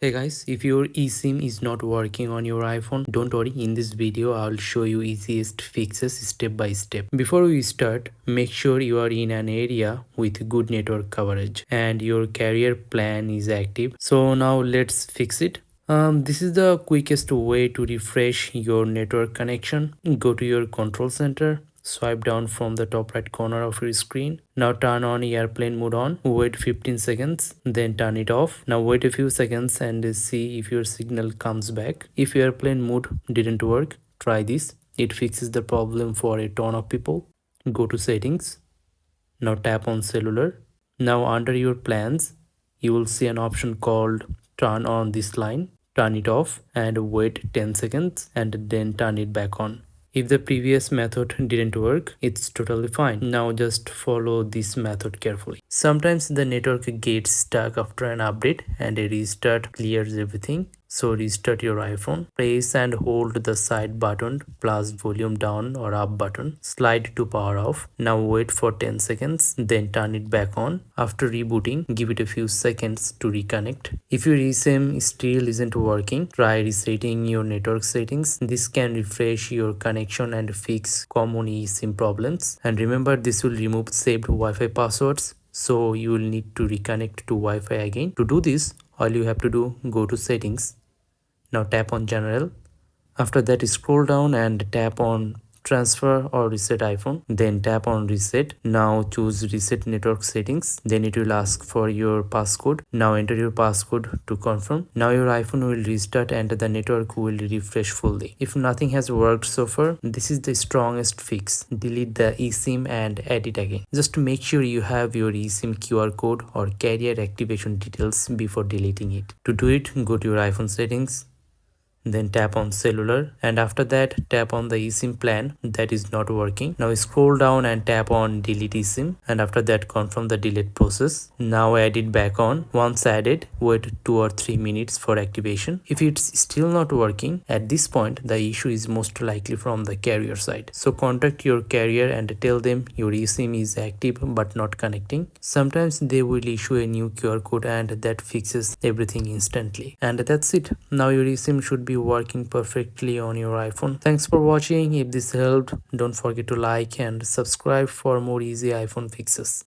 Hey guys, if your eSIM is not working on your iPhone, don't worry. In this video, I'll show you easiest fixes step by step. Before we start, make sure you are in an area with good network coverage and your carrier plan is active. So now let's fix it. This is the quickest way to refresh your network connection. Go to your control center. Swipe down from the top right corner of your screen. Now turn on airplane mode on. Wait 15 seconds, then turn it off. Now wait a few seconds and see if your signal comes back. If airplane mode didn't work, try this. It fixes the problem for a ton of people. Go to settings. Now tap on cellular. Now under your plans, you will see an option called turn on this line. Turn it off and wait 10 seconds and then turn it back on. If the previous method didn't work, it's totally fine. Now just follow this method carefully. Sometimes the network gets stuck after an update and a restart clears everything. So restart your iPhone. Press and hold the side button plus volume down or up button. Slide to power off. Now wait for 10 seconds, then turn it back on. After rebooting, give it a few seconds to reconnect. If your eSIM still isn't working, try resetting your network settings. This can refresh your connection and fix common eSIM problems. And remember, this will remove saved Wi-Fi passwords, so you will need to reconnect to Wi-Fi again. To do this, all you have to do, go to settings. Now tap on general. After that, scroll down and tap on transfer or reset iPhone. Then tap on reset. Now choose reset network settings. Then it will ask for your passcode. Now enter your passcode to confirm. Now your iPhone will restart and the network will refresh fully. If nothing has worked so far, this is the strongest fix. Delete the eSIM and add it again. Just make sure you have your eSIM QR code or carrier activation details before deleting it. To do it, go to your iPhone settings. Then tap on cellular, and after that tap on the eSIM plan that is not working. Now scroll down and tap on delete eSIM, and after that confirm the delete process. Now add it back on. Once added, wait 2 or 3 minutes for activation. If it's still not working, at this point the issue is most likely from the carrier side. So contact your carrier and tell them your eSIM is active but not connecting. Sometimes they will issue a new QR code and that fixes everything instantly. And that's it. Now your eSIM should be working perfectly on your iPhone. Thanks for watching. If this helped, don't forget to like and subscribe for more easy iPhone fixes.